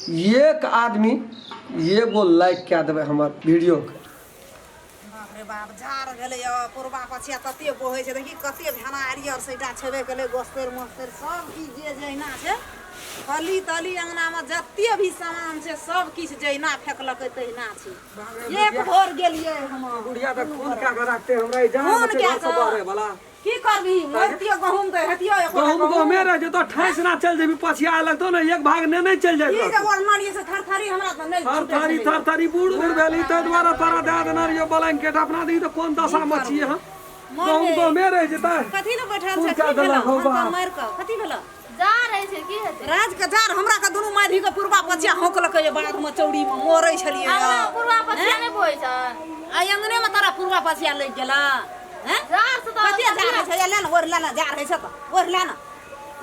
एक आदमी एगो लाइक क्या देवे हमार वीडियो के। बाप रे बाप झाड़ गेलै पूर्वा पछिया तते बोहै छै देखी कते भेनारी और सैटा छेबे केलै गोस्तर मोस्तर सब की जे जहिना छै फली तली अंगना में जते भी सामान छै सब किछ जहिना फेकलकै तहिना छै। एक भोर गेलियै हम बुढ़िया त खून क्या कर रखते हमरा ई जहां खून बच्चे क्या घर से कर? बाहर वाला की करबी मरतियो गहूम के हतियो गहूम को मेरे जो तो ठैस ना चल जेबी पछिया लगतो ना एक भाग ने नहीं चल ई जाए जे वर्णनीय से थरथरी हमरा त नहीं थर थारी बूढ़ बूढ़ भेली त द्वारा तारा दे देना यो ब्लैंकेट अपना दी तो कौन दशा मची है गहूम को मेरे जेता कथी न बैठल खून छै क्या की भेला देलक हौ हम बाप? त मार के कथी भेला जा रहे छै की हेतै राज के जार हमरा के दुनू माधी के पूर्वा पछिया होकलकै बाध में चौड़ी में मोरै छलियै अंगना पूर्वा पछिया नहीं बोइ छै आ अंगने में तारा पूर्वा पछिया लग गेला हैं जार से तो कते जार है छै ले न ओर ले न जार है छै त ओर ले न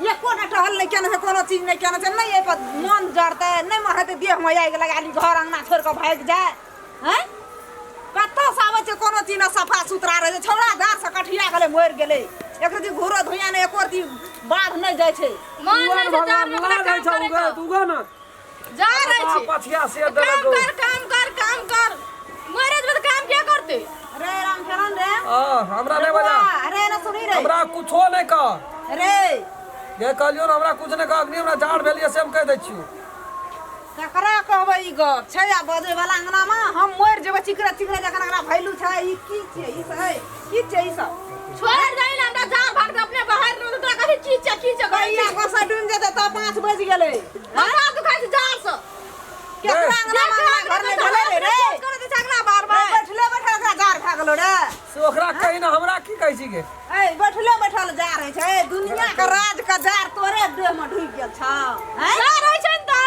ये कोना टहल नहीं केने है कोनो चीज नहीं केने छै नहीं ए पर मन जरते नहीं महते देह में आइ लगाली घर अंगना छोड़ के भाग जाए हैं कत्तो सावे छै कोनो चीज न सफा सुथरा रहे छौड़ा दार से कठिया गेले मोर गेले एक रती घूरो धुइया ने एको रती बाध नहीं जाय छै मन नहीं छै जार में ला काम जाय करे छौ तू गा ना जा रहे छै पछिया से काम देलक कर काम कर महाराज में काम क्या करते रे राम चरण रे हमरा नहीं बजा अरे न सुनी रे हमरा कुछो नहीं कह रे ये कहलियो ना हमरा कुछ नहीं कह अग्नि हमरा झाड़ भेलिए से हम कह दै छियो ककरा कहबै ई गप छै आ बजे वाला अंगना में हम मोर जेबै चिकरा चिकरा जखन अंगना भैलू छै ई की छै ई सब की छै ई सब छोड़ जाई ना हमरा जार भाग के अपने बाहर न तोरा कथि की छै भैया गोसा डूम जेते त 5 बज गेलै हमरा दुखाई छै जार से केकरा अंगना में घर में भेलै रे करे छै झगड़ा बार बार बैठले बैठल ओकरा जार खा गेलो रे से ओकरा कहि ना हमरा की कहै छी गे ए बैठले बैठल जार है छै दुनिया के राज का जार तोरे देह में ढुक गेल छ हैं जार होय छै न त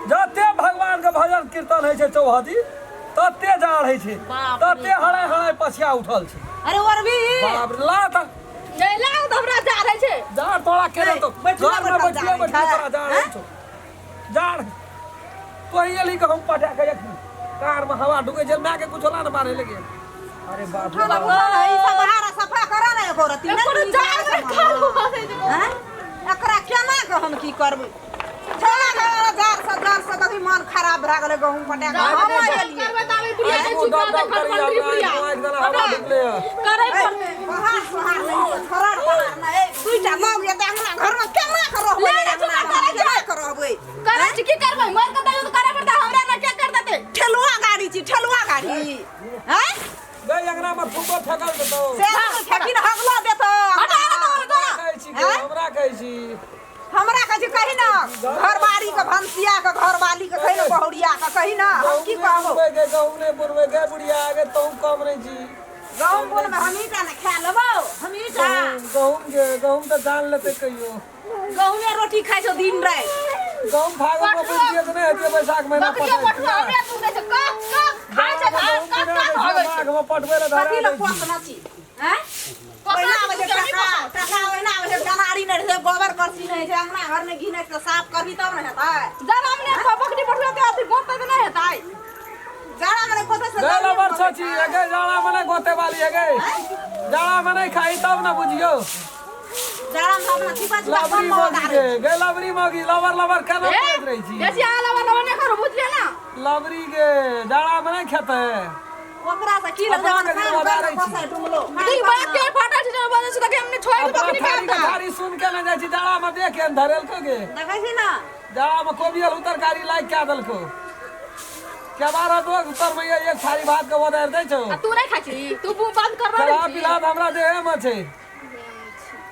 जते भगवान के भजन कीर्तन होइ छै चौहदी तते जाड़ होइ छै तते हड़ै हड़ै पछिया उठल छै अरे और भी बाप रे ला त नहीं लाग तो हमरा जार है छै जाड़ तोरा केरे तो बैठले घर में बैठल बैठले बैठले जाड़ तोरा जाड़ है। होइ छौ जाड़ तो एली के हम पटा के एक कार में हवा ढुके जे मैं के कुछ होला न मारे लगे अरे बाप रे बाप ई सब बहारा सफा करा ना एको रती एको जार में खालू बसे छै हैं एकरा केना के हम की करबै छोड़ा जार से कभी मन खराब भए गेलै गहूम पटा के हम एलियै करबै तावे बुढ़िया के वो चुका दम दे दम करी खरखर बुढ़िया हमरा एक दिन हवा ढुकले करे पड़ते बहार सुहार नहीं फरार फरार ना ए दुईटा लोग ये अंगना घर में केना के रहबै ले ले चुका करे केना के रहबै करे छी की करबै मर के तो करे पड़ता हमरा ना क्या कर देते ठेलुआ गाड़ी छी ठेलुआ गाड़ी हैं गई अंगना में फूको फेकल देतो से फेकिन हगला देतो हटा ना तो कहै छी गे, हमरा कहै छी हमरा कहि कहि ना घरवाली के भंसिया के घरवाली के कहि ना बहुरिया के कहि ना हम की कहबो गहूं ने बुरवे गे बुढ़िया आगे तो कम नहीं छी गाँव बोल में हमीटा न खा लेबो हमीटा गहूं तो जान लेते कहियो गाँव में रोटी खाइ छौ दिन रात गहूं भागो में बुझिए तो नहीं हतिए बैसाख महीना बकरिया पटवा हमरा तू दे छ कक खाय छै कक हो गई भाग में पटवे ले कथी धरा ल पोसना छी हैं पहिला बजे टका ओहिना बजे गनारी न रहे गोबर करसी नहीं छै अंगना घर में घिने के साफ करबी तब न हेतै जब हमने बकरी पटवा ते अथी गोते त नहीं हेतै जाड़ा मने कोते से गला वर्षा छी एगे जाड़ा मने गोते वाली एगे जाड़ा मने खाई तब ना बुझियो जाड़ा में अपना छिपा छिपा लवरी कम मोगी मौका गे लवरी मोगी लवर केना करत रही छी जैसे आला वाला ने करो बुझले ना लवरी गे जाड़ा मने खेते ओकरा से की लग अपना के जावन बता रही छी। कोसा डुमलो ठीक बात के फाटा छै जब बजे से हम ने छोड़ के बकरी थारी काटता थारी सुन के ना जाय छी जाड़ा में देख के धरेल को गे देखै छी ना जाड़ा में कोबियल तरकारी लाइक क्या दलको क्या बारा दो उतर में एक थारी भात के बदर दे छो तू नहीं खाई छी तू बंद कर चला रही पिला हमरा देह में छै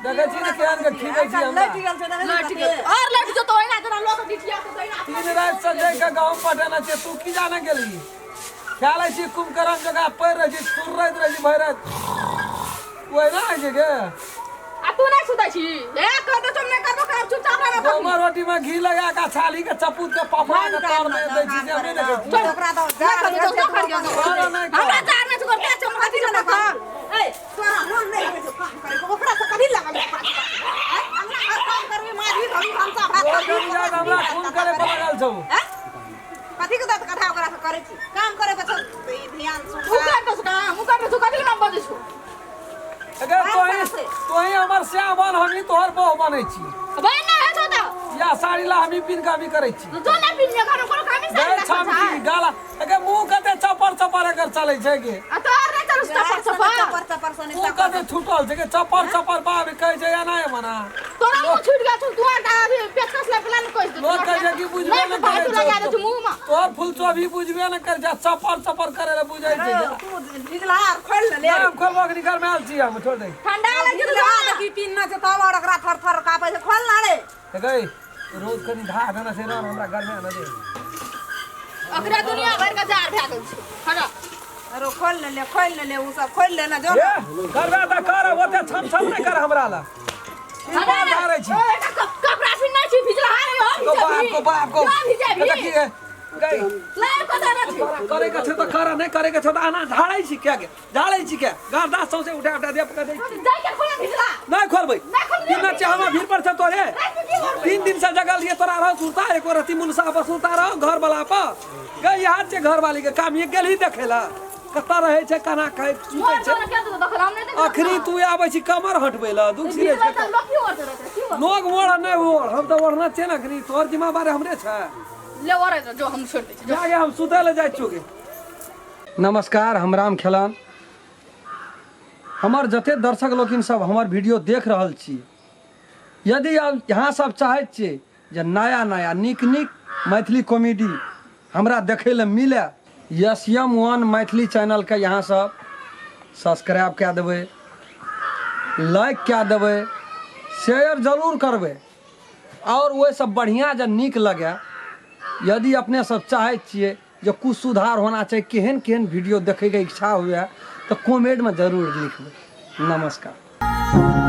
देखे छी न केहन के खीबै छी हमरा लट गेल छै देखै लट छी गेल और लट जो तो होइना तना लोग डिठिया तो देना तीन रात से जाय के गांव पटना छै तू की जाने गेली ख्याल छी कुंभकर्ण जगह पैर रही छी सुरैत रही छी भैरत ओए ना है गे आ तू नहीं सुतै छी ए कह दे तुमने कर दो काम चुपचाप रहना गोमा रोटी में घी लगा के छाली के चपूत के पापा के तार में दे छी जे नहीं देखे छी ओकरा तो जाड़ा कर दो कर दो सारा नहीं कर। हमरा जार में चुकर के चमका दी ना कर ए तोरा मन नहीं होय छै काम करे ओकरा से कभी लगा हमरा हर काम करबी माझी धरी हमसा भात ओ दुनिया में हमरा खून करे पर लगल छौ हैं कथी के दत कथा ओकरा से करे छी काम करे पे ध्यान तू सुन कर दो काम मु कर दो कभी ना बजे छु अगर तोही हमर श्यामन हमी तोहर बहु बनै छी बहन ना है छोटा जा साड़ी ला हमी पिन का भी करे छी तो जो ना पिन घर कोनो काम गए से छाम की गाला अगे मुंह कते चपर चपर कर चले छै गे आ तो और नहीं चलो चपर चपर चपर सोने मुंह कते छूटल छै के चपर चपर बाब कहे छै या नहीं मना तोरा मुंह छूट गया तू आ अभी पेचकस ले प्लान कोइ दे लोग कहे छै कि बुझबे न करे लगा दे मुंह में तोर फुल तो भी बुझबे न कर जा चपर चपर करे ले बुझै छै तू निकला खोल ले हम खोलबो के निकल में आल छी हम छोड़ दे ठंडा लगे तो निकला की पिन न से तब ओकरा थर थर कापे से खोल ना रे गए रोज कनी धा देना से ना हमरा घर में आना दे अकरा दुनिया भर का जार भा गेल छै हरा अरे खोल ले उ सब खोल ले ना जो करबे त कर ओते छम छम नहीं कर हमरा ला हरा मारे छी कपड़ा पिन नहीं छी भिजला है को बाप को देखी गई ले को दे रही करे के छ त कर नहीं करे के छ त आना ढाळै छी क्या के ढाळै छी क्या गादा सौसे उठा उठा दे पका दे जाई के खोला भिजला नहीं खोलबै दिन छ हम भीड़ पर छ तोरे 3 दिन से जगह लिए तोरा रह सुता एक रति मुनसा पर सुता रह घर वाला पर गई हाथ से घर वाली के काम ये गेल ही देखेला कता रहे छै कना खाइ सुतै छै अखरी तू आबै छी कमर हटबै ला दुख सिरे छै लोग मोड़ नहीं ओढ़ हम तो ओढ़ना छै ना अखरी तोर जिम्मेवारी हमरे छै ले ओरे जो हम छोड़ दे जागे हम सुतै ले जाइ छुगे नमस्कार हम राम खेलान हमर जते दर्शक लोकिन सब हमर वीडियो देख रहल छी यदि आप यहाँ सब चाहै छियै जे नया नया नीक नीक मैथिली कॉमेडी हमरा देखै ले मिले SM1 मैथिली चैनल के यहाँ सब सब्सक्राइब कए देबै लाइक कए देबै शेयर जरूर करबै और वही सब बढ़िया जे नीक लगे यदि अपने सब चाहै छियै जे कुछ सुधार होना चाहिए केहन केहन वीडियो देखै के इच्छा हुए तो कमेंट में जरूर लिखबै नमस्कार।